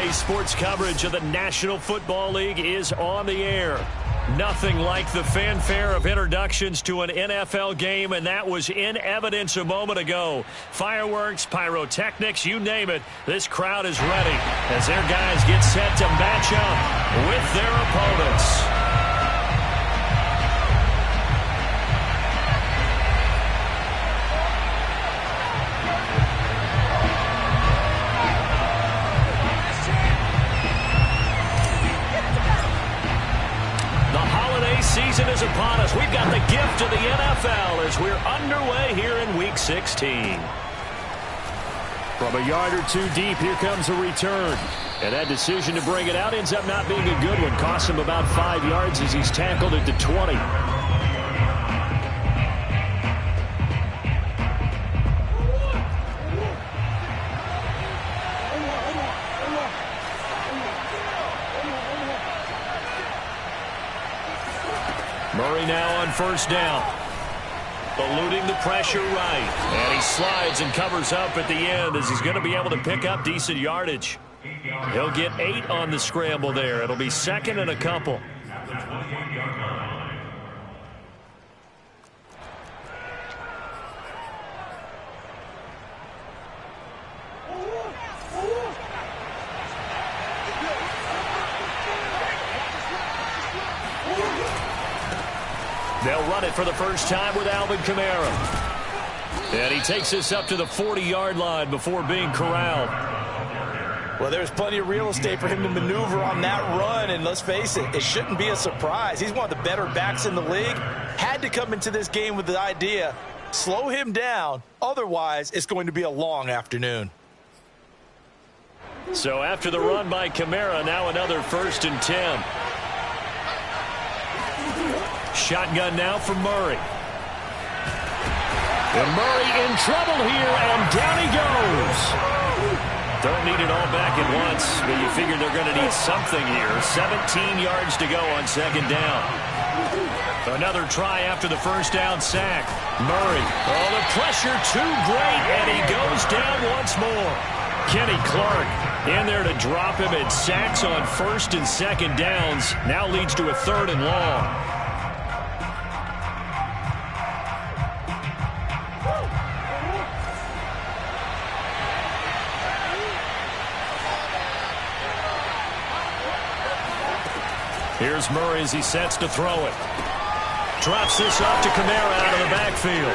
Today's sports coverage of the National Football League is on the air. Nothing like the fanfare of introductions to an NFL game, and that was in evidence a moment ago. Fireworks, pyrotechnics, you name it. This crowd is ready as their guys get set to match up with their opponents. Season is upon us. We've got the gift of the NFL as we're underway here in Week 16. From a yard or two deep, here comes a return. And that decision to bring it out ends up not being a good one. Costs him about 5 yards as he's tackled at the 20. Murray now on first down. Eluding the pressure right. And he slides and covers up at the end as he's going to be able to pick up decent yardage. He'll get 8 on the scramble there. It'll be second and a couple. They'll run it for the first time with Alvin Kamara. And he takes this up to the 40-yard line before being corralled. Well, there's plenty of real estate for him to maneuver on that run, and let's face it, it shouldn't be a surprise. He's one of the better backs in the league. Had to come into this game with the idea, slow him down, otherwise it's going to be a long afternoon. So after the run by Kamara, now another 1st and 10. Shotgun now for Murray. And Murray in trouble here, and down he goes. Don't need it all back at once, but you figure they're going to need something here. 17 yards to go on second down. Another try after the first down sack. Murray. Oh, the pressure too great, and he goes down once more. Kenny Clark in there to drop him, and sacks on first and second downs. Now leads to a 3rd and long. Here's Murray as he sets to throw it. Drops this off to Kamara out of the backfield.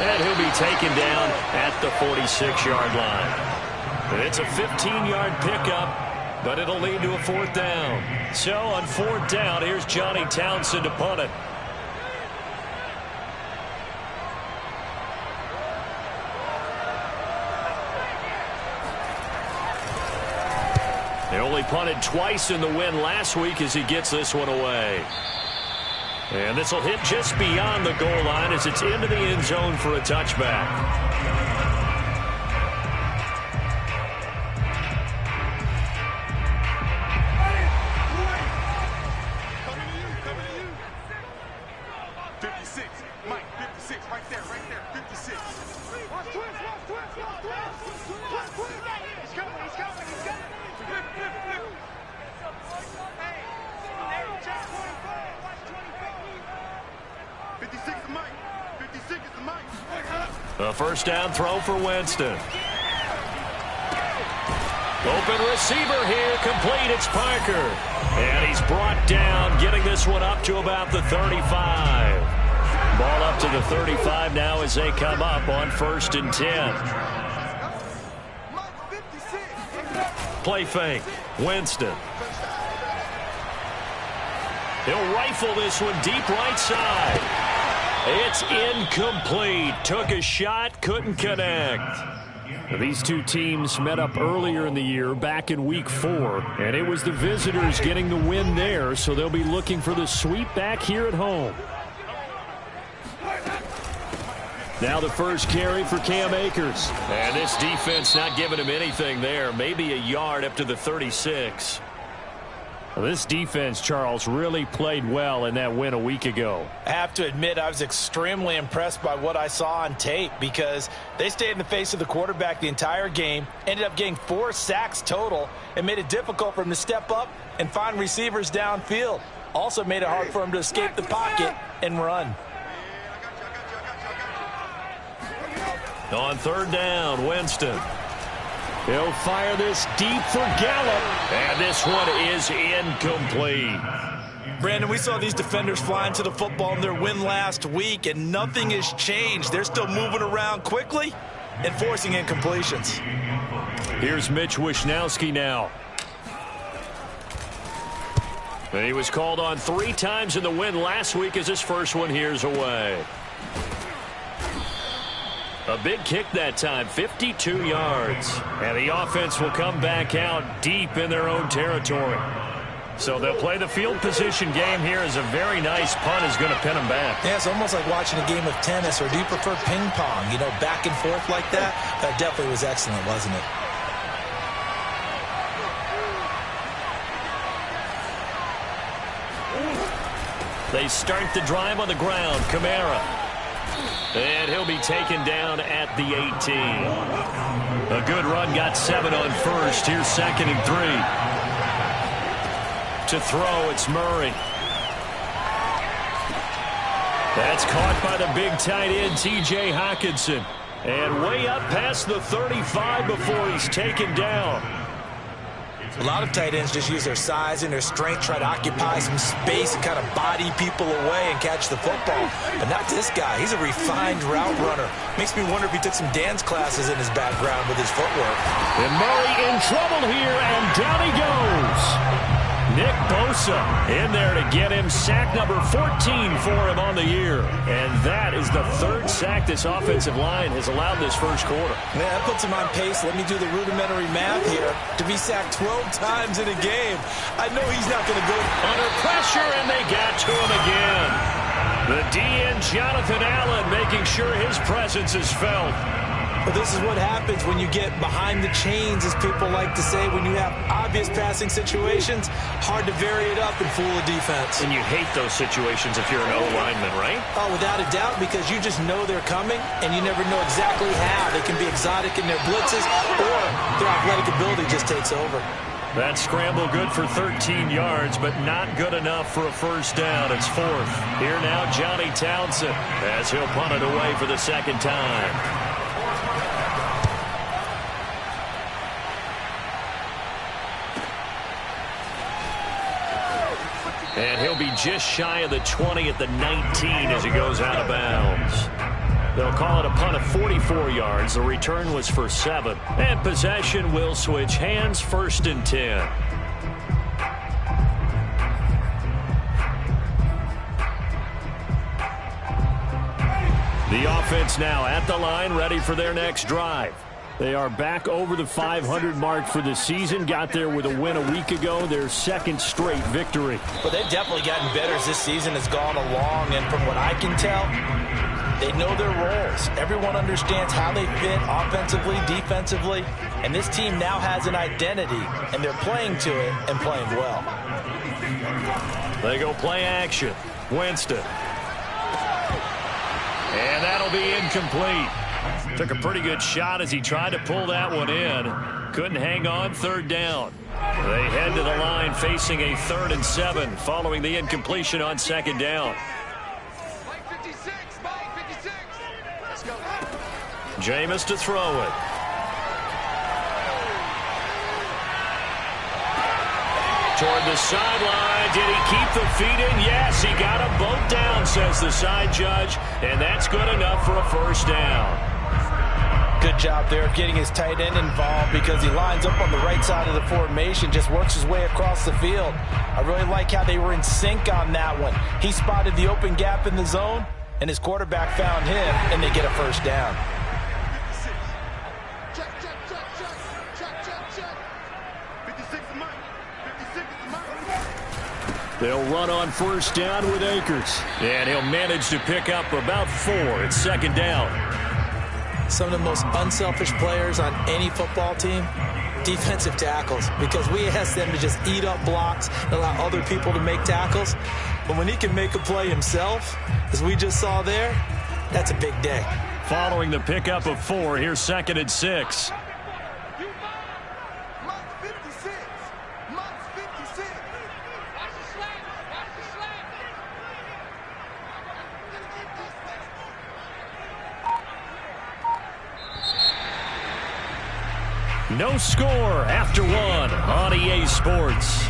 And he'll be taken down at the 46-yard line. It's a 15-yard pickup, but it'll lead to a 4th down. So on 4th down, here's Johnny Townsend to punt it. They only punted twice in the win last week as he gets this one away. And this will hit just beyond the goal line as it's into the end zone for a touchback. A first down throw for Winston. Open receiver here, complete, it's Parker. And he's brought down, getting this one up to about the 35. Ball up to the 35 now as they come up on 1st and 10. Play fake, Winston. He'll rifle this one deep right side. It's incomplete. Took a shot, couldn't connect. These two teams met up earlier in the year, back in Week 4, and it was the visitors getting the win there, so they'll be looking for the sweep back here at home. Now the first carry for Cam Akers. And this defense not giving him anything there. Maybe a yard up to the 36. Well, this defense, Charles, really played well in that win a week ago. I have to admit, I was extremely impressed by what I saw on tape because they stayed in the face of the quarterback the entire game, ended up getting 4 sacks total, and made it difficult for him to step up and find receivers downfield. Also made it hard for him to escape the pocket and run. On third down, Winston. He'll fire this deep for Gallup. And this one is incomplete. Brandon, we saw these defenders flying to the football in their win last week, and nothing has changed. They're still moving around quickly and forcing incompletions. Here's Mitch Wishnowsky now. And he was called on 3 times in the win last week as his first one here's away. A big kick that time, 52 yards. And the offense will come back out deep in their own territory. So they'll play the field position game here as a very nice punt is going to pin them back. Yeah, it's almost like watching a game of tennis, or do you prefer ping pong? You know, back and forth like that? That definitely was excellent, wasn't it? They start the drive on the ground. Kamara. And he'll be taken down at the 18. A good run, got 7 on first. Here's 2nd and 3. To throw, it's Murray. That's caught by the big tight end, T.J. Hockenson. And way up past the 35 before he's taken down. A lot of tight ends just use their size and their strength, try to occupy some space and kind of body people away and catch the football. But not this guy. He's a refined route runner. Makes me wonder if he took some dance classes in his background with his footwork. And Murray in trouble here, and down he goes. Nick Bosa in there to get him sack number 14 for him on the year. And that is the 3rd sack this offensive line has allowed this first quarter. Yeah, that puts him on pace. Let me do the rudimentary math here. To be sacked 12 times in a game, I know he's not going to go under pressure, and they got to him again. The DN, Jonathan Allen, making sure his presence is felt. But this is what happens when you get behind the chains, as people like to say. When you have obvious passing situations, hard to vary it up and fool a defense. And you hate those situations if you're an O-lineman, right? Oh, without a doubt, because you just know they're coming, and you never know exactly how. They can be exotic in their blitzes, or their athletic ability just takes over. That scramble good for 13 yards, but not good enough for a first down. It's 4th. Here now, Johnny Townsend, as he'll punt it away for the 2nd time. And he'll be just shy of the 20 at the 19 as he goes out of bounds. They'll call it a punt of 44 yards. The return was for 7. And possession will switch hands, 1st and 10. The offense now at the line, ready for their next drive. They are back over the 500 mark for the season. Got there with a win a week ago, their 2nd straight victory. But they've definitely gotten better as this season has gone along. And from what I can tell, they know their roles. Everyone understands how they fit offensively, defensively. And this team now has an identity, and they're playing to it and playing well. They go play action. Winston. And that'll be incomplete. Took a pretty good shot as he tried to pull that one in. Couldn't hang on, 3rd down. They head to the line facing a 3rd and 7 following the incompletion on 2nd down. Jameis to throw it. Toward the sideline. Did he keep the feet in? Yes, he got them both down, says the side judge. And that's good enough for a first down. Good job there of getting his tight end involved, because he lines up on the right side of the formation, just works his way across the field. I really like how they were in sync on that one. He spotted the open gap in the zone, and his quarterback found him, and they get a first down. They'll run on 1st down with Akers. And he'll manage to pick up about 4 at 2nd down. some of the most unselfish players on any football team? Defensive tackles, because we ask them to just eat up blocks and allow other people to make tackles. But when he can make a play himself, as we just saw there, that's a big day. Following the pickup of 4, here's 2nd and 6. No score after 1 on EA Sports.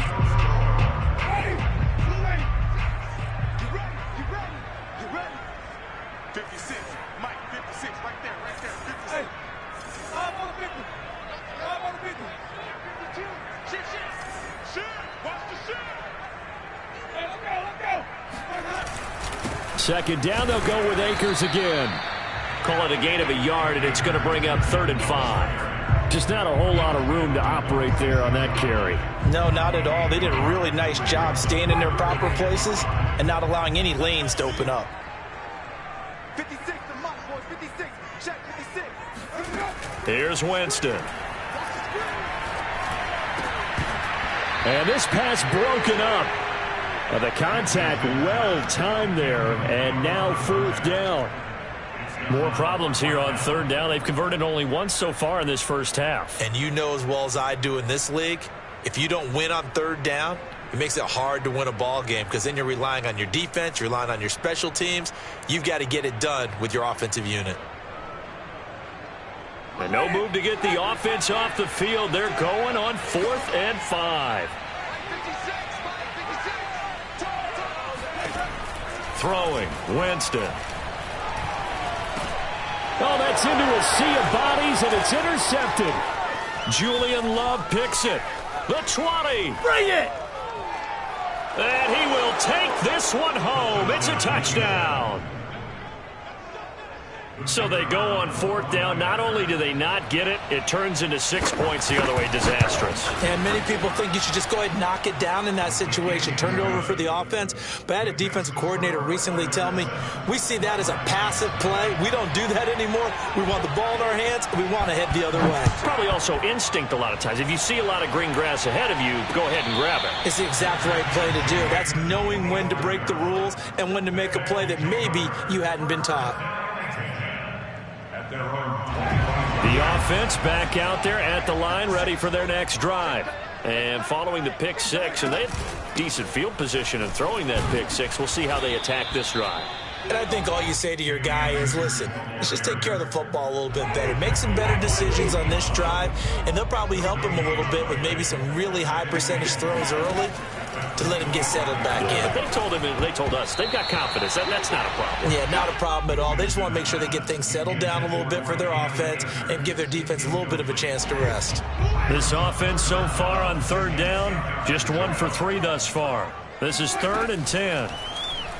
Second down, they'll go with Akers again. Call it a gain of a yard, and it's going to bring up 3rd and 5. Just not a whole lot of room to operate there on that carry. No, not at all. They did a really nice job staying in their proper places and not allowing any lanes to open up. 56, the mark, boys, 56. Check 56. Here's Winston. And this pass broken up. The contact well timed there, and now 4th down. More problems here on 3rd down. They've converted only once so far in this first half. And you know as well as I do in this league, if you don't win on 3rd down, it makes it hard to win a ball game because then you're relying on your defense, you're relying on your special teams. You've got to get it done with your offensive unit. And no move to get the offense off the field. They're going on 4th and 5. Throwing, Winston. Oh, that's into a sea of bodies, and it's intercepted. Julian Love picks it. The 20. Bring it! And he will take this one home. It's a touchdown. So they go on 4th down. Not only do they not get it, it turns into 6 points the other way. Disastrous. And many people think you should just go ahead and knock it down in that situation. Turn it over for the offense. But I had a defensive coordinator recently tell me, we see that as a passive play. We don't do that anymore. We want the ball in our hands, and we want to head the other way. Probably also instinct a lot of times. If you see a lot of green grass ahead of you, go ahead and grab it. It's the exact right play to do. That's knowing when to break the rules and when to make a play that maybe you hadn't been taught. The offense back out there at the line, ready for their next drive. And following the pick 6, and they have decent field position and throwing that pick 6. We'll see how they attack this drive. And I think all you say to your guy is, listen, let's just take care of the football a little bit better. Make some better decisions on this drive, and they'll probably help him a little bit with maybe some really high percentage throws early to let him get settled back in. They told him, they told us, they've got confidence. That's not a problem. Yeah, not a problem at all. They just want to make sure they get things settled down a little bit for their offense and give their defense a little bit of a chance to rest. This offense so far on 3rd down, just 1 for 3 thus far. This is 3rd and 10.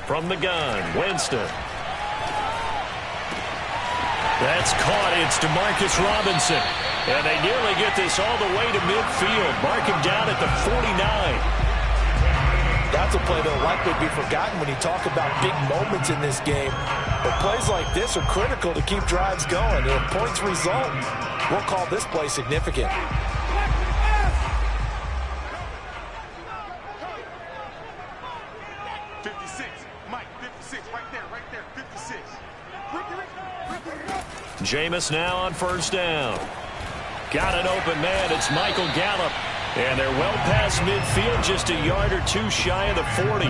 From the gun, Winston. That's caught. It's DeMarcus Robinson. And they nearly get this all the way to midfield. Mark him down at the 49. That's a play that'll likely be forgotten when you talk about big moments in this game. But plays like this are critical to keep drives going. And if points result, we'll call this play significant. Jameis now on 1st down. Got an open man. It's Michael Gallup. And they're well past midfield, just a yard or 2 shy of the 40.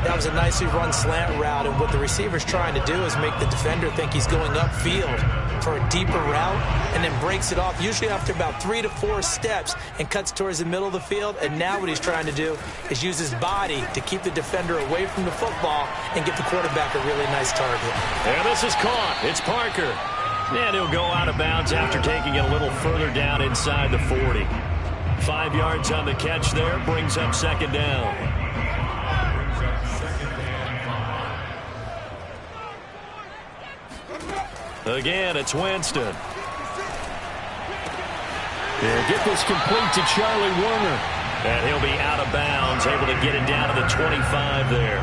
That was a nicely run slant route, and what the receiver's trying to do is make the defender think he's going upfield for a deeper route and then breaks it off, usually after about 3 to 4 steps, and cuts towards the middle of the field. And now what he's trying to do is use his body to keep the defender away from the football and give the quarterback a really nice target. And this is caught. It's Parker. And he'll go out of bounds after taking it a little further down inside the 40. 5 yards on the catch there, brings up 2nd down. Again, it's Winston. They'll get this complete to Charlie Warner. And he'll be out of bounds, able to get it down to the 25 there.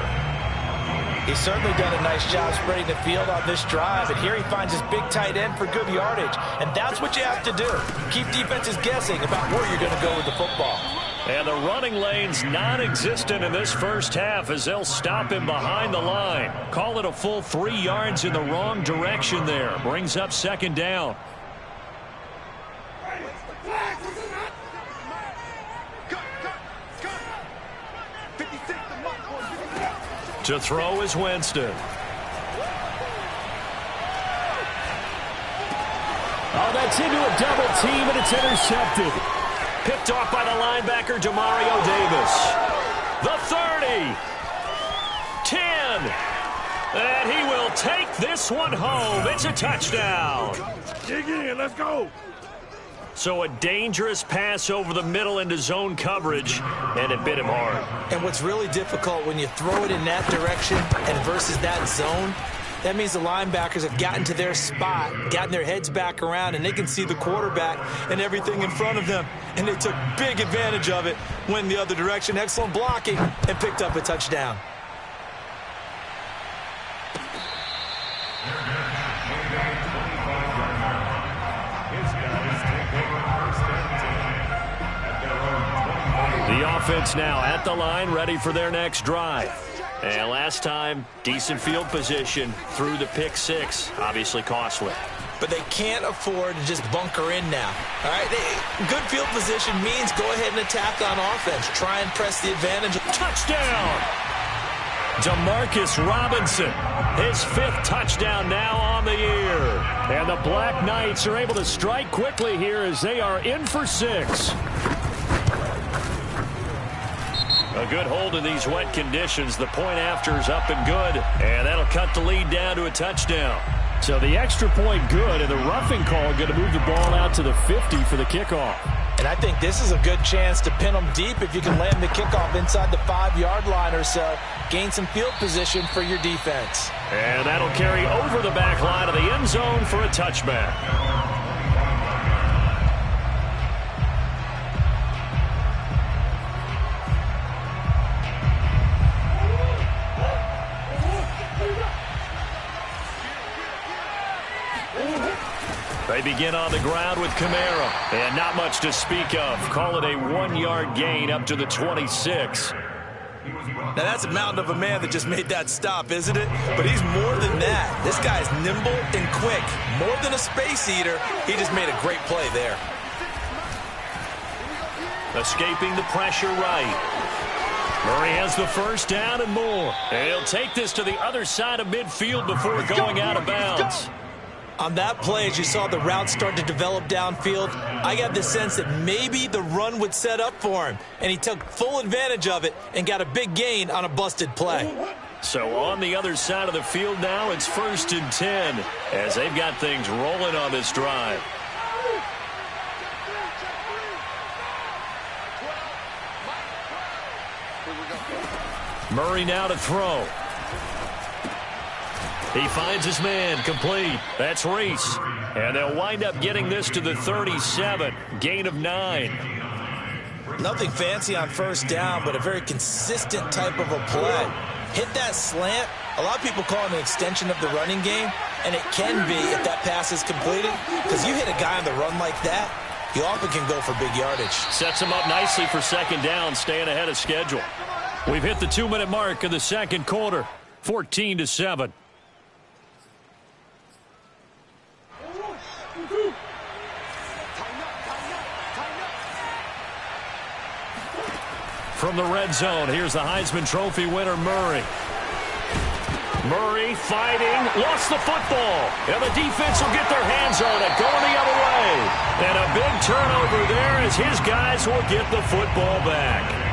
He's certainly done a nice job spreading the field on this drive, and here he finds his big tight end for good yardage. And that's what you have to do. Keep defenses guessing about where you're going to go with the football. And the running lane's non-existent in this first half as they'll stop him behind the line. Call it a full 3 yards in the wrong direction there. Brings up second down. To throw is Winston. Oh, that's into a double team, and it's intercepted. Picked off by the linebacker, Demario Davis. The 30. 10. And he will take this one home. It's a touchdown. Dig in, let's go. So a dangerous pass over the middle into zone coverage, and it bit him hard. And what's really difficult when you throw it in that direction and versus that zone, that means the linebackers have gotten to their spot, gotten their heads back around, and they can see the quarterback and everything in front of them. And they took big advantage of it, went the other direction, excellent blocking, and picked up a touchdown. The offense now at the line, ready for their next drive. And last time, decent field position through the pick 6, obviously costly. But they can't afford to just bunker in now. All right, good field position means go ahead and attack on offense. Try and press the advantage. Touchdown! Demarcus Robinson, his 5th touchdown now on the year. And the Black Knights are able to strike quickly here as they are in for 6. A good hold in these wet conditions. The point after is up and good, and that'll cut the lead down to a touchdown. So the extra point good, and the roughing call going to move the ball out to the 50 for the kickoff. And I think this is a good chance to pin them deep if you can land the kickoff inside the 5-yard line or so. Gain some field position for your defense. And that'll carry over the back line of the end zone for a touchback. They begin on the ground with Kamara, and not much to speak of. Call it a 1-yard gain up to the 26. Now that's a mountain of a man that just made that stop, isn't it? But he's more than that. This guy's nimble and quick. More than a space eater, he just made a great play there. Escaping the pressure right. Murray has the first down and more. And he'll take this to the other side of midfield before going out of bounds. On that play, as you saw the route start to develop downfield, I got the sense that maybe the run would set up for him, and he took full advantage of it and got a big gain on a busted play. So on the other side of the field now, it's 1st and 10 as they've got things rolling on this drive. Murray now to throw. He finds his man, complete. That's Reese. And they'll wind up getting this to the 37. Gain of 9. Nothing fancy on first down, but a very consistent type of a play. Hit that slant. A lot of people call it an extension of the running game, and it can be if that pass is completed, because you hit a guy on the run like that, you often can go for big yardage. Sets him up nicely for second down, staying ahead of schedule. We've hit the 2-minute mark of the second quarter, 14-7. From the red zone, here's the Heisman Trophy winner, Murray. Murray fighting, lost the football. And the defense will get their hands on it, going the other way. And a big turnover there as his guys will get the football back.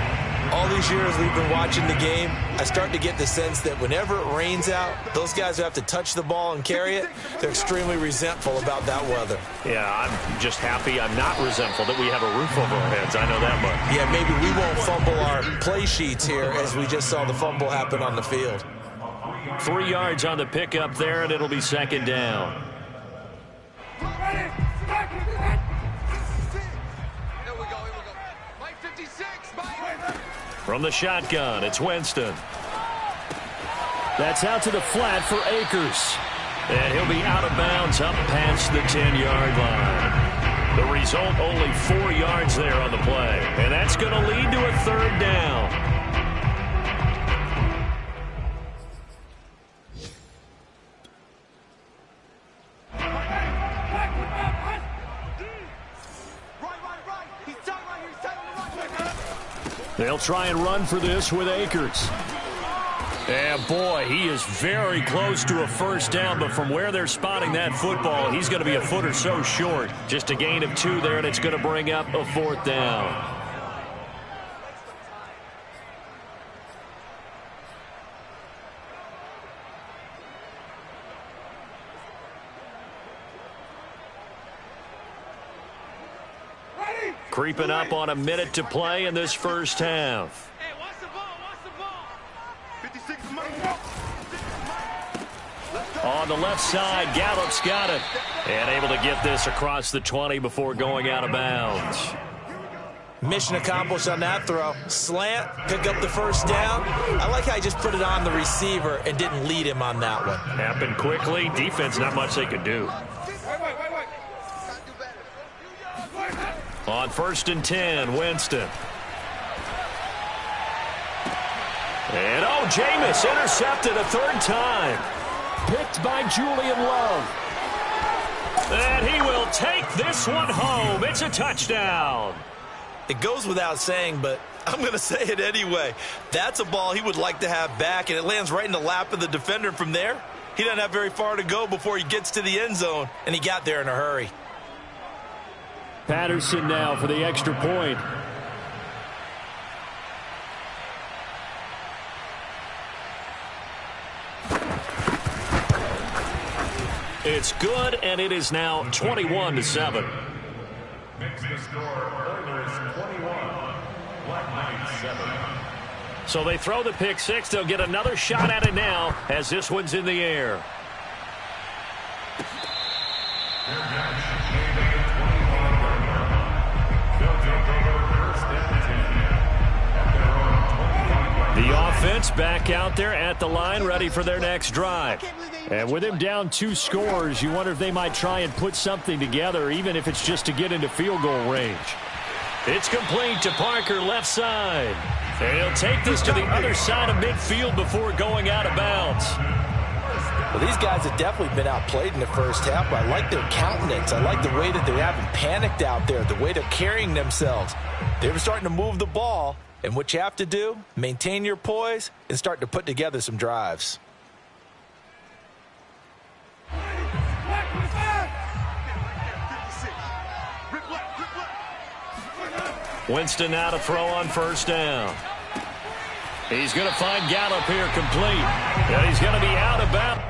All these years we've been watching the game, I start to get the sense that whenever it rains out, those guys who have to touch the ball and carry it, they're extremely resentful about that weather. Yeah, I'm just happy I'm not resentful that we have a roof over our heads. I know that much. Yeah, maybe we won't fumble our play sheets here as we just saw the fumble happen on the field. 3 yards on the pickup there, and it'll be second down. From the shotgun, it's Winston. That's out to the flat for Akers. And he'll be out of bounds up past the 10-yard line. The result, only 4 yards there on the play. And that's going to lead to a third down. They'll try and run for this with Akers. And boy, he is very close to a first down, but from where they're spotting that football, he's going to be a foot or so short. Just a gain of 2 there, and it's going to bring up a 4th down. Creeping up on a minute to play in this first half. Hey, watch the ball, watch the ball. 56 On the left side, Gallup's got it. And able to get this across the 20 before going out of bounds. Mission accomplished on that throw. Slant, pick up the first down. I like how he just put it on the receiver and didn't lead him on that one. Happened quickly. Defense, not much they could do. On 1st and 10, Winston. And Jameis intercepted a 3rd time. Picked by Julian Love. And he will take this one home. It's a touchdown. It goes without saying, but I'm going to say it anyway. That's a ball he would like to have back, and it lands right in the lap of the defender. From there, he doesn't have very far to go before he gets to the end zone, and he got there in a hurry. Patterson now for the extra point. It's good, and it is now 21-7. So they throw the pick 6. They'll get another shot at it now as this one's in the air. The offense back out there at the line, ready for their next drive. And with him down 2 scores, you wonder if they might try and put something together, even if it's just to get into field goal range. It's complete to Parker, left side. And he'll take this to the other side of midfield before going out of bounds. Well, these guys have definitely been outplayed in the first half, but I like their countenance. I like the way that they haven't panicked out there, the way they're carrying themselves. They're starting to move the ball. And what you have to do, maintain your poise and start to put together some drives. Winston now to throw on 1st down. He's going to find Gallup here complete. And he's going to be out of bounds.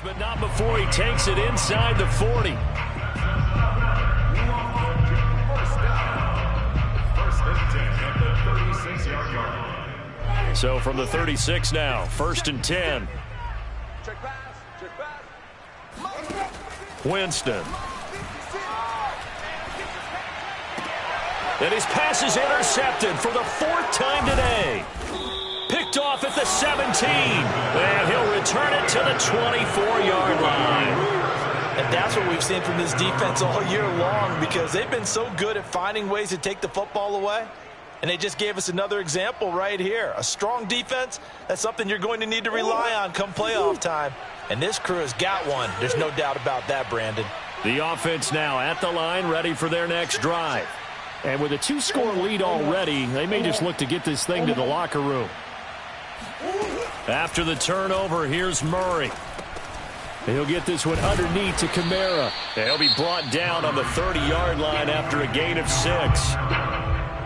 But not before he takes it inside the 40. So from the 36 now, 1st and 10. Winston. And his pass is intercepted for the 4th time today. Picked off at the 17. And he'll return it to the 24-yard line. And that's what we've seen from this defense all year long, because they've been so good at finding ways to take the football away. And they just gave us another example right here. A strong defense, that's something you're going to need to rely on come playoff time. And this crew has got one. There's no doubt about that, Brandon. The offense now at the line, ready for their next drive. And with a 2-score lead already, they may just look to get this thing to the locker room. After the turnover, here's Murray. He'll get this one underneath to Kamara. He'll be brought down on the 30-yard line after a gain of 6.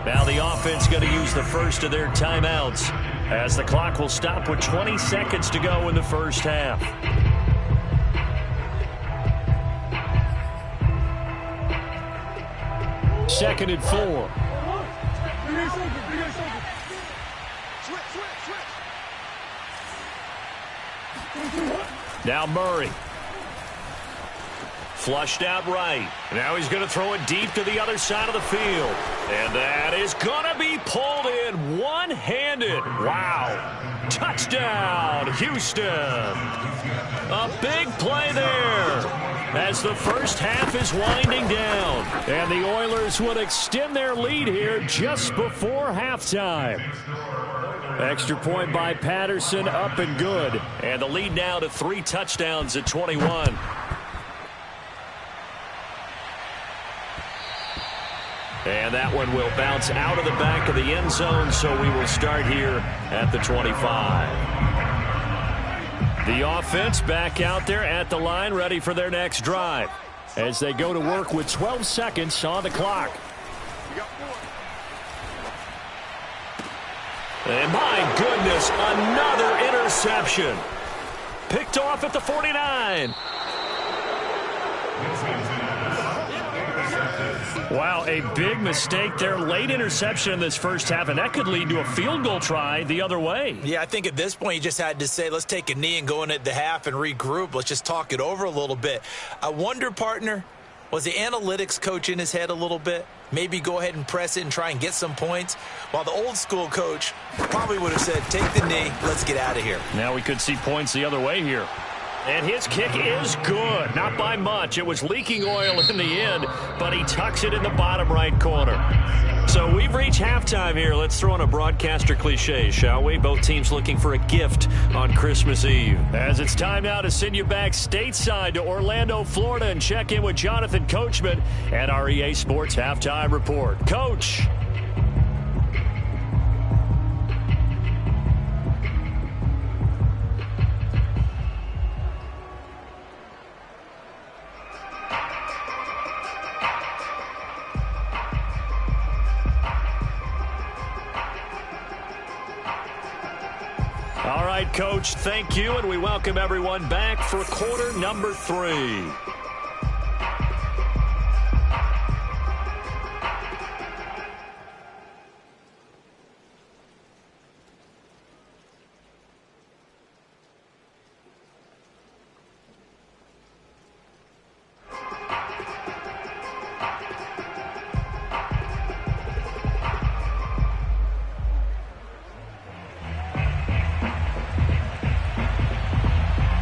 Now the offense going to use the first of their timeouts as the clock will stop with 20 seconds to go in the first half. Second and 4. Now Murray. Flushed out right. Now he's going to throw it deep to the other side of the field. And that is going to be pulled in one-handed. Wow. Touchdown, Houston. A big play there as the first half is winding down. And the Oilers would extend their lead here just before halftime. Extra point by Patterson, up and good. And the lead now to 3 touchdowns at 21. And that one will bounce out of the back of the end zone, so we will start here at the 25. The offense back out there at the line, ready for their next drive as they go to work with 12 seconds on the clock. And my goodness, another interception. Picked off at the 49. Wow, a big mistake there. Late interception in this first half, and that could lead to a field goal try the other way. Yeah, I think at this point you just had to say, let's take a knee and go in at the half and regroup. Let's just talk it over a little bit. I wonder, partner, was the analytics coach in his head a little bit? Maybe go ahead and press it and try and get some points? While the old school coach probably would have said, take the knee, let's get out of here. Now we could see points the other way here. And his kick is good. Not by much. It was leaking oil in the end, but he tucks it in the bottom right corner. So we've reached halftime here. Let's throw in a broadcaster cliche, shall we? Both teams looking for a gift on Christmas Eve. As it's time now to send you back stateside to Orlando, Florida, and check in with Jonathan Coachman at our EA Sports Halftime Report. Coach. All right, Coach, thank you, and we welcome everyone back for quarter number 3.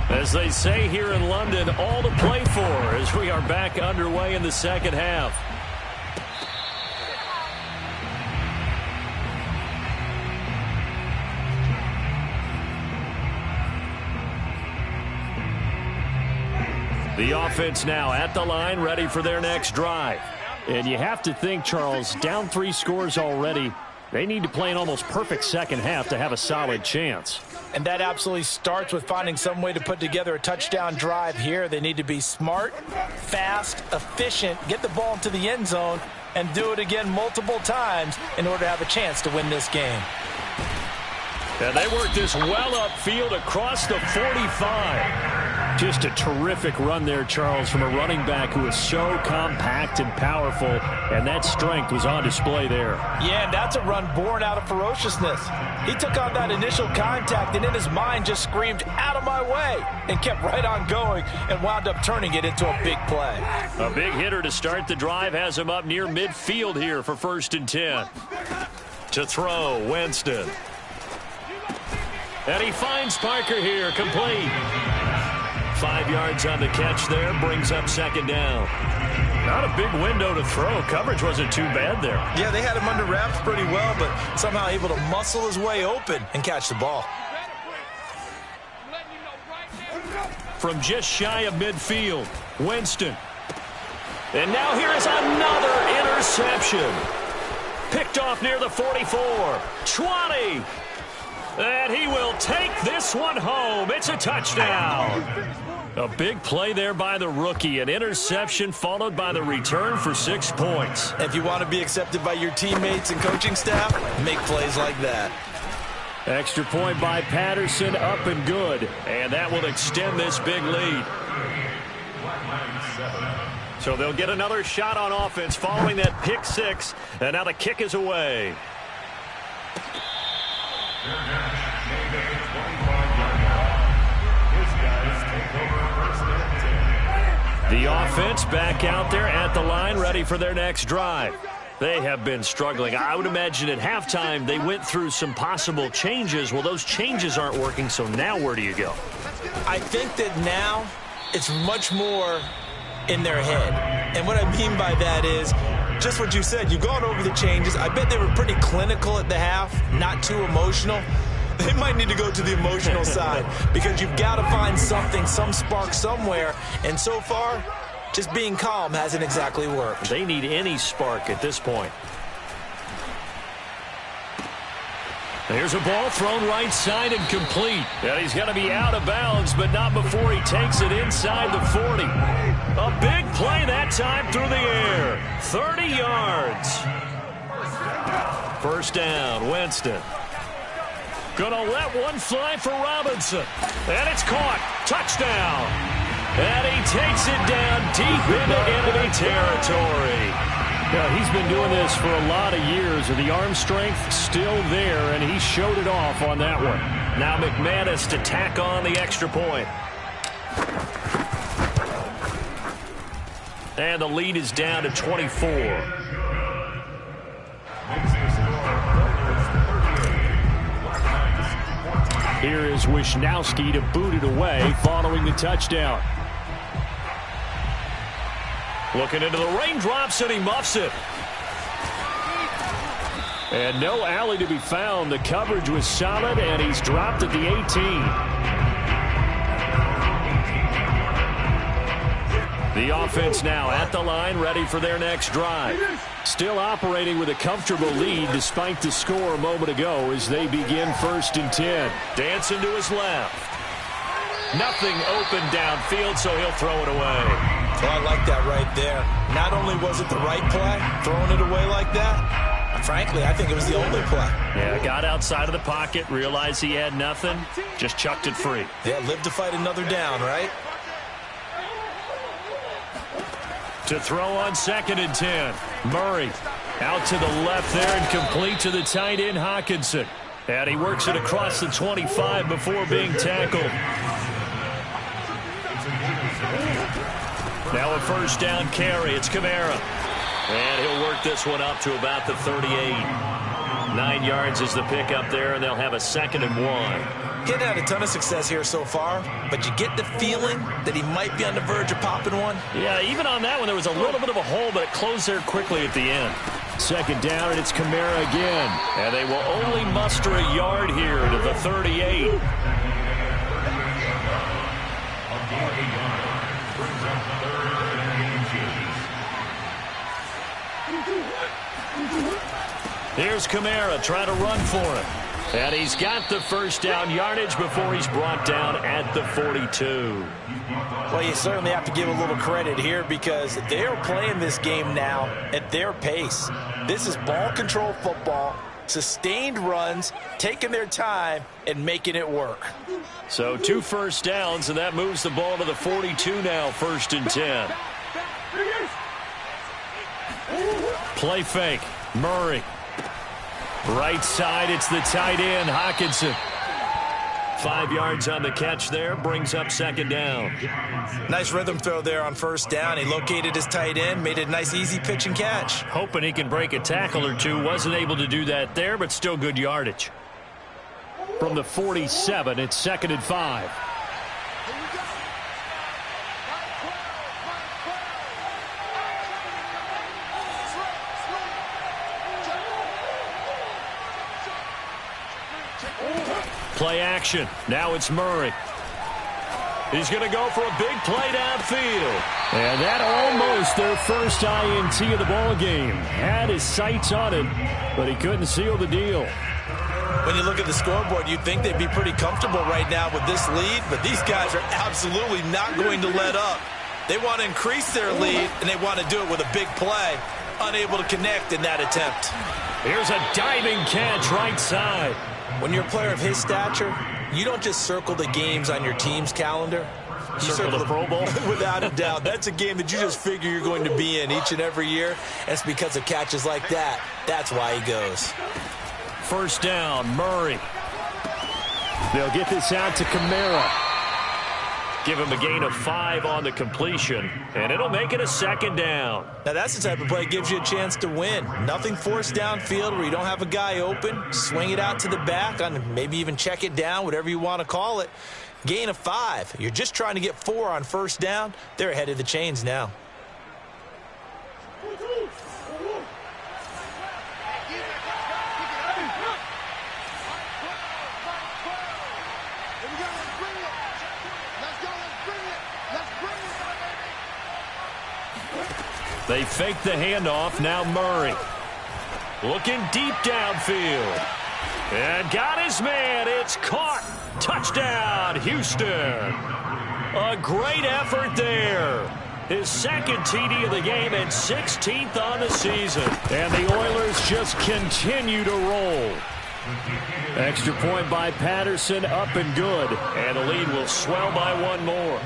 As they say here in London, all to play for as we are back underway in the second half. The offense now at the line, ready for their next drive. And you have to think, Charles, down 3 scores already. They need to play an almost perfect second half to have a solid chance. And that absolutely starts with finding some way to put together a touchdown drive here. They need to be smart, fast, efficient, get the ball into the end zone, and do it again multiple times in order to have a chance to win this game. And they work this well upfield across the 45. Just a terrific run there, Charles, from a running back who is so compact and powerful, and that strength was on display there. Yeah, and that's a run born out of ferociousness. He took on that initial contact and in his mind just screamed, out of my way, and kept right on going and wound up turning it into a big play. A big hitter to start the drive has him up near midfield here for 1st and 10. To throw, Winston. And he finds Parker here, complete. 5 yards on the catch there, brings up 2nd down. Not a big window to throw. Coverage wasn't too bad there. Yeah, they had him under wraps pretty well, but somehow able to muscle his way open and catch the ball. From just shy of midfield, Winston. And now here is another interception. Picked off near the 44. 20. And he will take this one home. It's a touchdown. A big play there by the rookie. An interception followed by the return for 6 points. If you want to be accepted by your teammates and coaching staff, make plays like that. Extra point by Patterson, up and good. And that will extend this big lead. So they'll get another shot on offense following that pick 6. And now the kick is away. The offense back out there at the line, ready for their next drive. They have been struggling. I would imagine at halftime they went through some possible changes. Well, those changes aren't working, so now where do you go? I think that now it's much more in their head. And what I mean by that is just what you said. You've gone over the changes. I bet they were pretty clinical at the half, not too emotional. They might need to go to the emotional side because you've got to find something, some spark somewhere. And so far, just being calm hasn't exactly worked. They need any spark at this point. Here's a ball thrown right side and complete. And he's going to be out of bounds, but not before he takes it inside the 40. A big play that time through the air. 30 yards. First down, Winston. Gonna let one fly for Robinson. And it's caught. Touchdown. And he takes it down deep into enemy territory. Yeah, he's been doing this for a lot of years. The arm strength still there, and he showed it off on that one. Now McManus to tack on the extra point. And the lead is down to 24. Here is Wisnowski to boot it away following the touchdown. Looking into the raindrops, and he muffs it. And no alley to be found. The coverage was solid, and he's dropped at the 18. The offense now at the line, ready for their next drive. Still operating with a comfortable lead despite the score a moment ago as they begin 1st and 10. Dancing to his left. Nothing open downfield, so he'll throw it away. Well, I like that right there. Not only was it the right play, throwing it away like that, frankly, I think it was the only play. Yeah, got outside of the pocket, realized he had nothing, just chucked it free. Yeah, live to fight another down, right? To throw on 2nd and 10. Murray out to the left there and complete to the tight end Hockenson. And he works it across the 25 before being tackled. Now a first down carry. It's Kamara. And he'll work this one up to about the 38. 9 yards is the pickup there, and they'll have a 2nd and 1. He's had a ton of success here so far, but you get the feeling that he might be on the verge of popping one. Yeah, even on that one, there was a little bit of a hole, but it closed there quickly at the end. 2nd down, and it's Kamara again. And they will only muster a yard here to the 38. Here's Kamara trying to run for it. And he's got the first down yardage before he's brought down at the 42. Well, you certainly have to give a little credit here because they're playing this game now at their pace. This is ball control football, sustained runs, taking their time, and making it work. So 2 first downs, and that moves the ball to the 42 now, 1st and 10. Play fake. Murray. Right side, it's the tight end, Hockenson. 5 yards on the catch there, brings up 2nd down. Nice rhythm throw there on 1st down. He located his tight end, made it a nice easy pitch and catch. Hoping he can break a tackle or two. Wasn't able to do that there, but still good yardage. From the 47, it's 2nd and 5. Play action. Now it's Murray. He's going to go for a big play downfield. And that almost their first INT of the ball game. Had his sights on it, but he couldn't seal the deal. When you look at the scoreboard, you'd think they'd be pretty comfortable right now with this lead, but these guys are absolutely not going to let up. They want to increase their lead, and they want to do it with a big play. Unable to connect in that attempt. Here's a diving catch right side. When you're a player of his stature, you don't just circle the games on your team's calendar. You circle the Pro Bowl? Without a doubt. That's a game that you just figure you're going to be in each and every year. And it's because of catches like that. That's why he goes. First down, Murray. They'll get this out to Kamara. Give him a gain of 5 on the completion, and it'll make it a second down. Now, that's the type of play that gives you a chance to win. Nothing forced downfield where you don't have a guy open. Swing it out to the back, maybe even check it down, whatever you want to call it. Gain of 5. You're just trying to get 4 on first down. They're ahead of the chains now. They fake the handoff. Now Murray. Looking deep downfield. And got his man. It's caught. Touchdown, Houston. A great effort there. His second TD of the game and 16th on the season. And the Oilers just continue to roll. Extra point by Patterson, up and good. And the lead will swell by 1 more.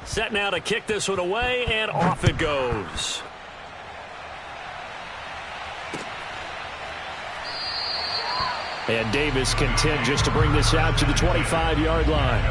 Set now to kick this one away, and off it goes. And Davis content just to bring this out to the 25-yard line.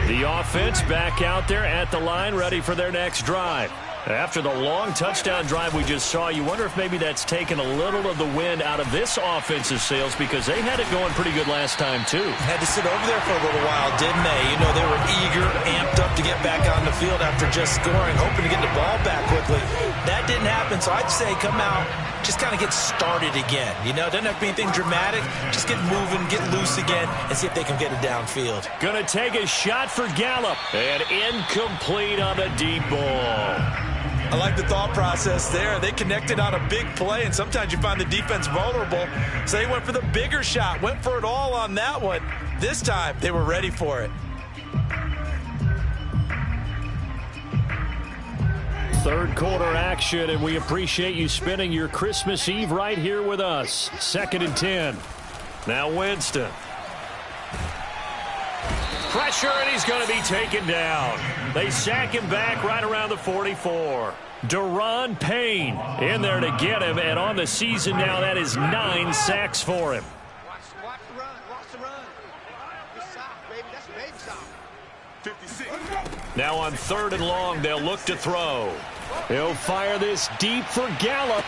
The offense back out there at the line, ready for their next drive. After the long touchdown drive we just saw, you wonder if maybe that's taken a little of the wind out of this offensive sails, because they had it going pretty good last time, too. Had to sit over there for a little while, didn't they? You know, they were eager, amped up to get back on the field after just scoring, hoping to get the ball back quickly. That didn't happen, so I'd say come out, just kind of get started again. You know, it doesn't have to be anything dramatic. Just get moving, get loose again, and see if they can get it downfield. Gonna take a shot for Gallup, and incomplete on the deep ball. I like the thought process there. They connected on a big play, and sometimes you find the defense vulnerable. So they went for the bigger shot, went for it all on that one. This time, they were ready for it. Third quarter action, and we appreciate you spending your Christmas Eve right here with us. 2nd and 10. Now Winston. Pressure, and he's going to be taken down. They sack him back right around the 44. Daron Payne in there to get him, and on the season now, that is 9 sacks for him. Watch the run. Watch the run. Good sock, baby. That's a baby sock. 56. Now on 3rd and long, they'll look to throw. He'll fire this deep for Gallup.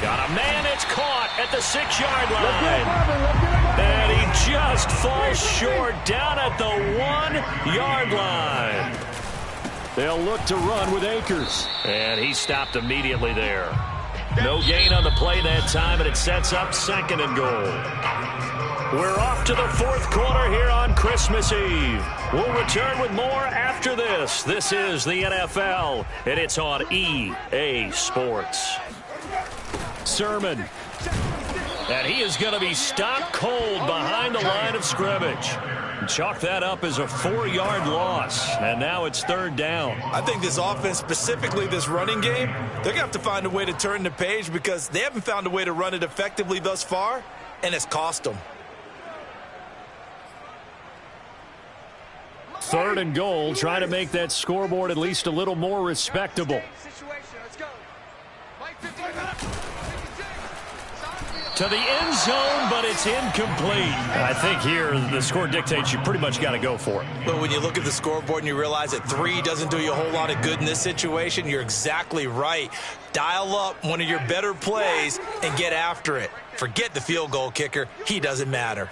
Got a man, it's caught at the 6-yard line. And he just falls short down at the 1-yard line. They'll look to run with Akers. And he stopped immediately there. No gain on the play that time, and it sets up 2nd and goal. We're off to the 4th quarter here on Christmas Eve. We'll return with more after this. This is the NFL, and it's on EA Sports. Sermon. And he is going to be stopped cold behind the line of scrimmage. Chalk that up as a 4-yard loss. And now it's 3rd down. I think this offense, specifically this running game, they're going to have to find a way to turn the page because they haven't found a way to run it effectively thus far, and it's cost them. 3rd and goal, try to make that scoreboard at least a little more respectable. Situation. Let's go. Play 56. to the end zone, but it's incomplete. I think here the score dictates you pretty much got to go for it. But when you look at the scoreboard and you realize that 3 doesn't do you a whole lot of good in this situation, you're exactly right. Dial up one of your better plays and get after it. Forget the field goal kicker. He doesn't matter.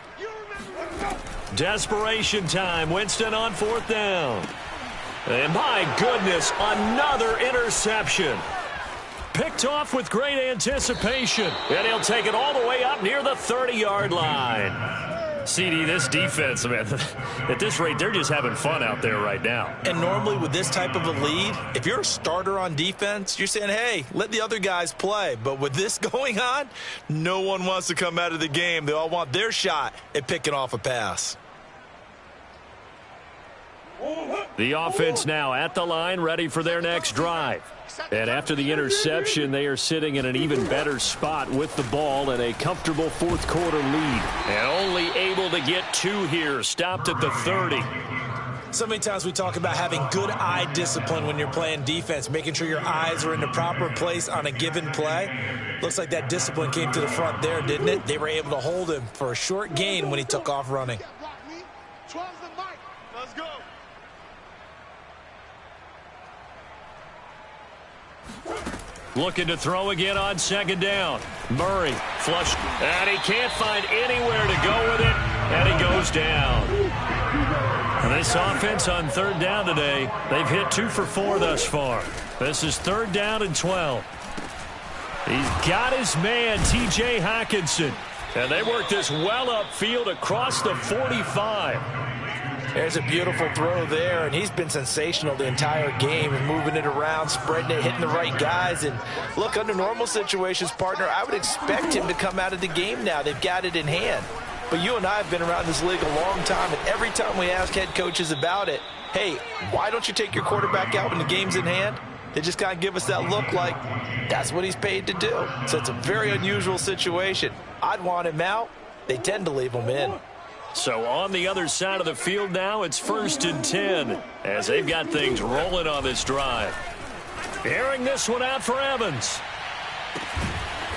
Desperation time. Winston on 4th down. And my goodness, another interception. Picked off with great anticipation. And he'll take it all the way up near the 30-yard line. CD, this defense, man, at this rate, they're just having fun out there right now. And normally with this type of a lead, if you're a starter on defense, you're saying, hey, let the other guys play. But with this going on, no one wants to come out of the game. They all want their shot at picking off a pass. The offense now at the line, ready for their next drive. And after the interception, they are sitting in an even better spot with the ball and a comfortable 4th quarter lead. And only able to get 2 here, stopped at the 30. So many times we talk about having good eye discipline when you're playing defense, making sure your eyes are in the proper place on a given play. Looks like that discipline came to the front there, didn't it? They were able to hold him for a short gain when he took off running. Let's go. Looking to throw again on 2nd down. Murray flushed, and he can't find anywhere to go with it, and he goes down. And this offense on 3rd down today, they've hit 2 for 4 thus far. This is 3rd down and 12. He's got his man, T.J. Hockenson, and they work this well upfield across the 45. There's a beautiful throw there, and he's been sensational the entire game and moving it around, spreading it, hitting the right guys. And look, under normal situations, partner, I would expect him to come out of the game now. They've got it in hand. But you and I have been around this league a long time, and every time we ask head coaches about it, hey, why don't you take your quarterback out when the game's in hand? They just kind of give us that look like that's what he's paid to do. So it's a very unusual situation. I'd want him out. They tend to leave him in. So on the other side of the field now, it's 1st and 10 as they've got things rolling on this drive. Airing this one out for Evans.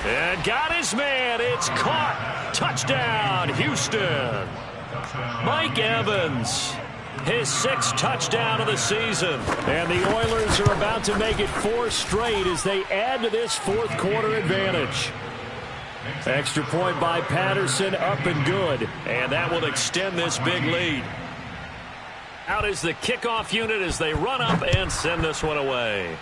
And got his man. It's caught. Touchdown, Houston. Mike Evans, his 6th touchdown of the season. And the Oilers are about to make it 4 straight as they add to this 4th quarter advantage. Extra point by Patterson, up and good. And that will extend this big lead. Out is the kickoff unit as they run up and send this one away.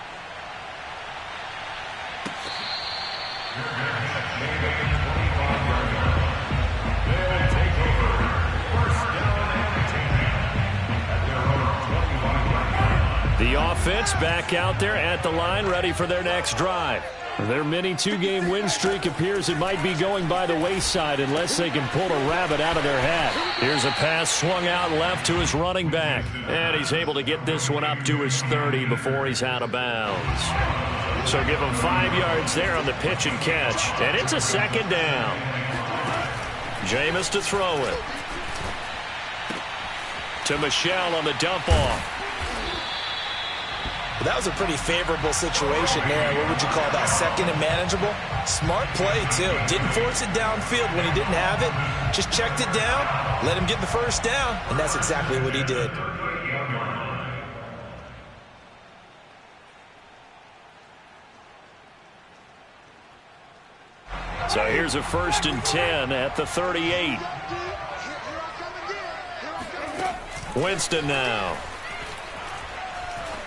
The offense back out there at the line, ready for their next drive. Their mini 2-game win streak appears it might be going by the wayside unless they can pull a rabbit out of their hat. Here's a pass swung out left to his running back. And he's able to get this one up to his 30 before he's out of bounds. So give him 5 yards there on the pitch and catch. And it's a 2nd down. Jameis to throw it. To Michel on the dump off. That was a pretty favorable situation there. What would you call that? 2nd and manageable? Smart play, too. Didn't force it downfield when he didn't have it. Just checked it down, let him get the 1st down, and that's exactly what he did. So here's a 1st and 10 at the 38. Winston now.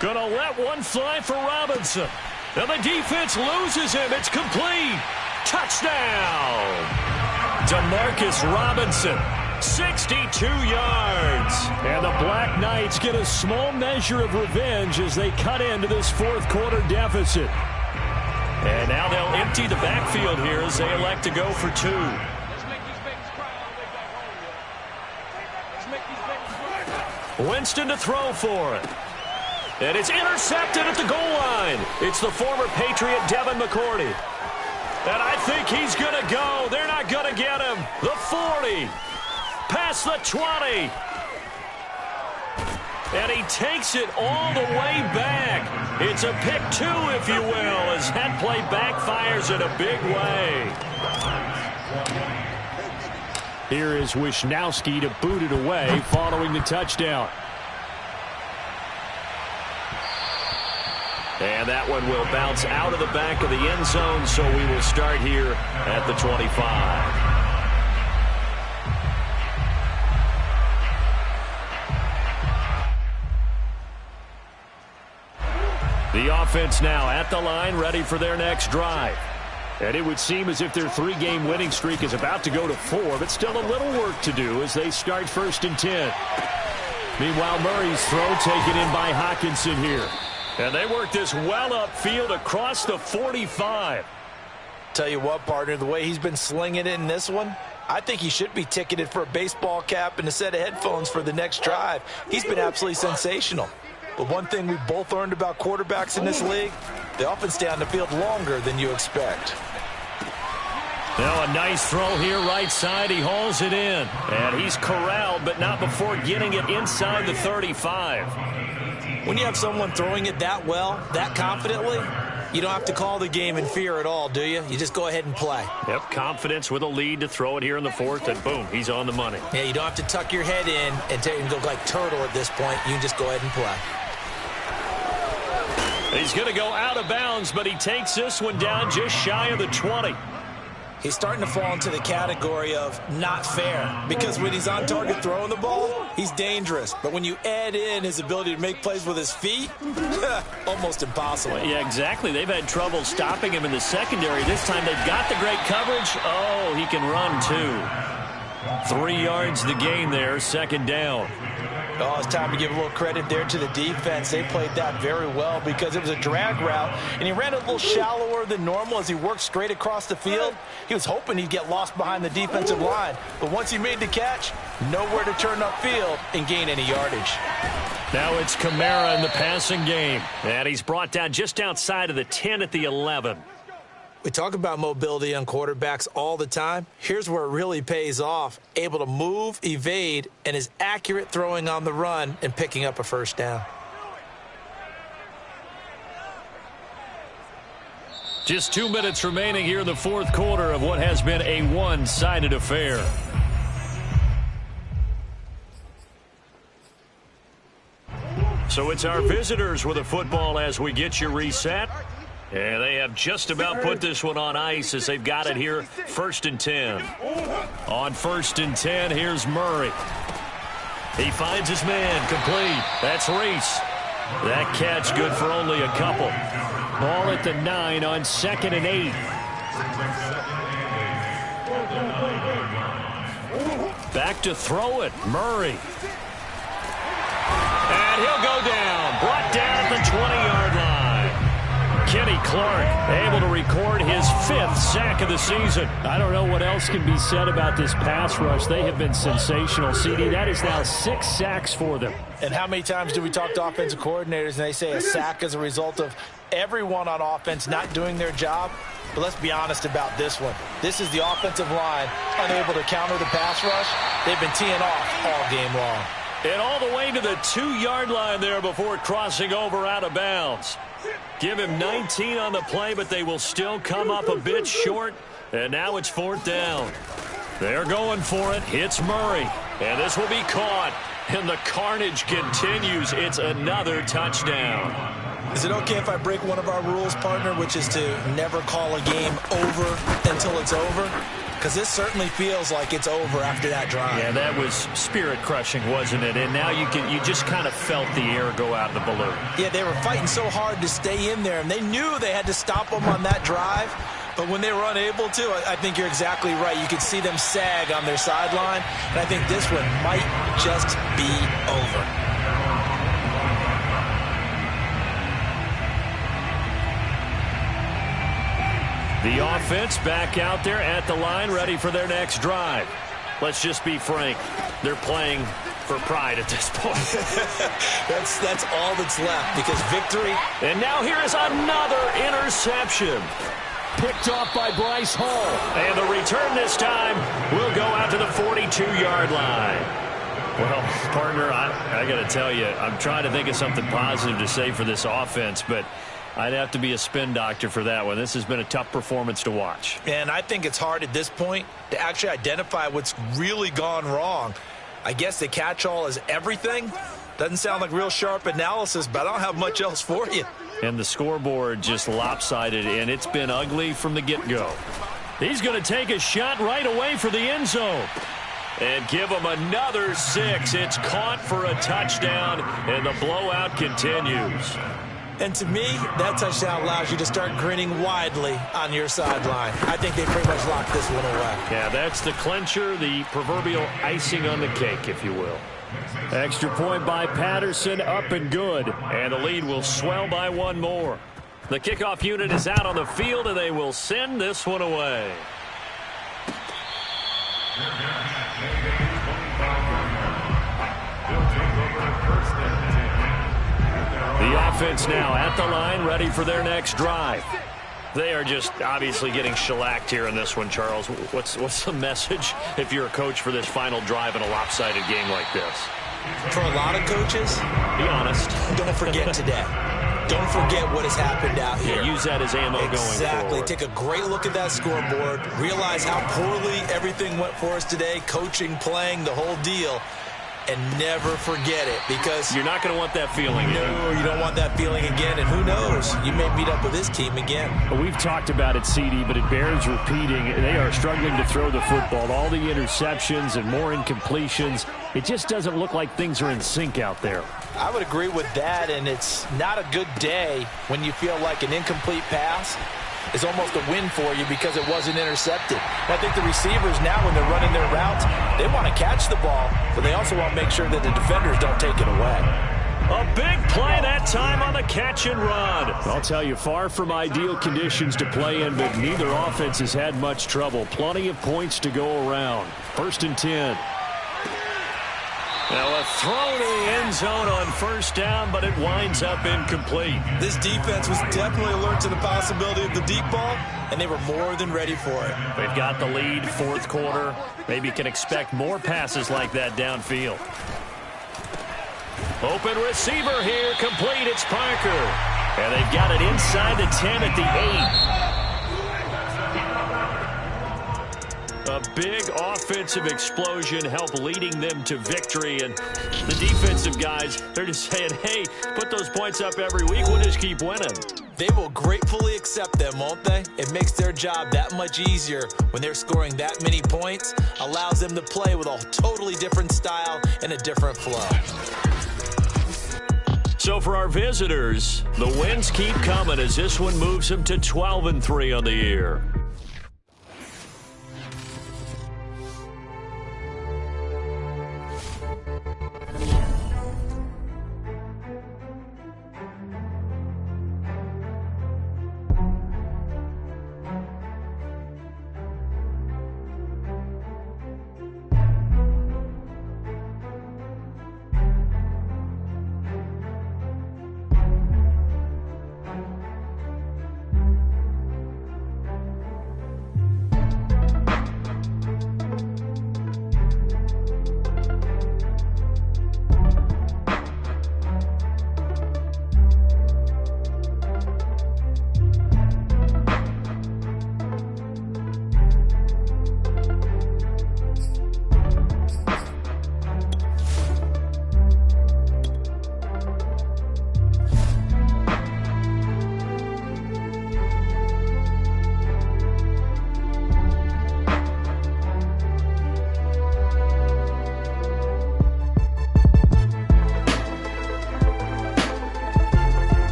Gonna let one fly for Robinson. Now the defense loses him. It's complete. Touchdown. Demarcus Robinson, 62 yards. And the Black Knights get a small measure of revenge as they cut into this 4th quarter deficit. And now they'll empty the backfield here as they elect to go for 2. Winston to throw for it. And it's intercepted at the goal line. It's the former Patriot Devin McCourty. And I think he's going to go. They're not going to get him. The 40. Past the 20. And he takes it all the way back. It's a pick 2, if you will, as that play backfires in a big way. Here is Wisnowski to boot it away following the touchdown. And that one will bounce out of the back of the end zone, so we will start here at the 25. The offense now at the line, ready for their next drive. And it would seem as if their 3-game winning streak is about to go to 4, but still a little work to do as they start 1st and 10. Meanwhile, Murray's throw taken in by Hockenson here. And they work this well upfield across the 45. Tell you what, partner, the way he's been slinging it in this one, I think he should be ticketed for a baseball cap and a set of headphones for the next drive. He's been absolutely sensational. But one thing we both learned about quarterbacks in this league, they often stay on the field longer than you expect. Now a nice throw here right side. He hauls it in. And he's corralled, but not before getting it inside the 35. When you have someone throwing it that well, that confidently, you don't have to call the game in fear at all, do you? You just go ahead and play. Yep, confidence with a lead to throw it here in the 4th, and boom, he's on the money. Yeah, you don't have to tuck your head in and go like turtle at this point. You can just go ahead and play. He's going to go out of bounds, but he takes this one down just shy of the 20. He's starting to fall into the category of not fair, because when he's on target throwing the ball, he's dangerous. But when you add in his ability to make plays with his feet, almost impossible. Yeah, exactly. They've had trouble stopping him in the secondary. This time they've got the great coverage. Oh, he can run too. 3 yards the gain there, 2nd down. Oh, it's time to give a little credit there to the defense. They played that very well because it was a drag route, and he ran a little shallower than normal as he worked straight across the field. He was hoping he'd get lost behind the defensive line, but once he made the catch, nowhere to turn upfield and gain any yardage. Now it's Kamara in the passing game, and he's brought down just outside of the 10 at the 11. We talk about mobility on quarterbacks all the time. Here's where it really pays off. Able to move, evade, and is accurate throwing on the run and picking up a 1st down. Just 2 minutes remaining here in the 4th quarter of what has been a one-sided affair. So it's our visitors with a football as we get you reset. And they have just about put this one on ice as they've got it here, 1st and 10. On 1st and 10, here's Murray. He finds his man, complete. That's Reese. That catch good for only a couple. Ball at the 9 on 2nd and 8. Back to throw it, Murray. And he'll go down, brought down at the 20-yard line. Kenny Clark able to record his 5th sack of the season. I don't know what else can be said about this pass rush. They have been sensational, CD. That is now 6 sacks for them. And how many times do we talk to offensive coordinators and they say a sack is a result of everyone on offense not doing their job? But let's be honest about this one. This is the offensive line unable to counter the pass rush. They've been teeing off all game long. And all the way to the 2-yard line there before crossing over out of bounds. Give him 19 on the play, but they will still come up a bit short. And now it's 4th down. They're going for it. Hits Murray. And this will be caught. And the carnage continues. It's another touchdown. Is it okay if I break one of our rules, partner, which is to never call a game over until it's over? Because this certainly feels like it's over after that drive. Yeah, that was spirit-crushing, wasn't it? And now you just kind of felt the air go out of the balloon. Yeah, they were fighting so hard to stay in there, and they knew they had to stop them on that drive. But when they were unable to, I think you're exactly right. You could see them sag on their sideline, and I think this one might just be over. The offense back out there at the line, ready for their next drive. Let's just be frank. They're playing for pride at this point. That's all that's left, because victory. And now here is another interception. Picked off by Bryce Hall. And the return this time will go out to the 42-yard line. Well, partner, I got to tell you, I'm trying to think of something positive to say for this offense, but I'd have to be a spin doctor for that one. This has been a tough performance to watch. And I think it's hard at this point to actually identify what's really gone wrong. I guess the catch-all is everything. Doesn't sound like real sharp analysis, but I don't have much else for you. And the scoreboard just lopsided, and it's been ugly from the get-go. He's going to take a shot right away for the end zone. And give him another 6. It's caught for a touchdown, and the blowout continues. And to me, that touchdown allows you to start grinning widely on your sideline. I think they pretty much locked this one away. Yeah, that's the clincher, the proverbial icing on the cake, if you will. Extra point by Patterson, up and good. And the lead will swell by one more. The kickoff unit is out on the field, and they will send this one away. The offense now at the line, ready for their next drive. They are just obviously getting shellacked here in this one, Charles. What's the message if you're a coach for this final drive in a lopsided game like this? For a lot of coaches, be honest. Don't forget today. Don't forget what has happened out here. Yeah, use that as ammo going forward. Exactly. Take a great look at that scoreboard. Realize how poorly everything went for us today. Coaching, playing, the whole deal. And never forget it, because you're not going to want that feeling again. No, you don't want that feeling again. And who knows? You may meet up with this team again. We've talked about it, CD, but it bears repeating. They are struggling to throw the football. All the interceptions and more incompletions. It just doesn't look like things are in sync out there. I would agree with that, and it's not a good day when you feel like an incomplete pass is almost a win for you because it wasn't intercepted. And I think the receivers now, when they're running their routes, they want to catch the ball, but they also want to make sure that the defenders don't take it away. A big play that time on the catch and run. I'll tell you, far from ideal conditions to play in, but neither offense has had much trouble. Plenty of points to go around. 1st and 10. Now a throw to the end zone on 1st down, but it winds up incomplete. This defense was definitely alert to the possibility of the deep ball, and they were more than ready for it. They've got the lead, 4th quarter. Maybe can expect more passes like that downfield. Open receiver here, complete. It's Parker. And they've got it inside the 10 at the 8. A big offensive explosion helped leading them to victory. And the defensive guys, they're just saying, hey, put those points up every week. We'll just keep winning. They will gratefully accept them, won't they? It makes their job that much easier when they're scoring that many points. Allows them to play with a totally different style and a different flow. So for our visitors, the wins keep coming as this one moves them to 12-3 on the year.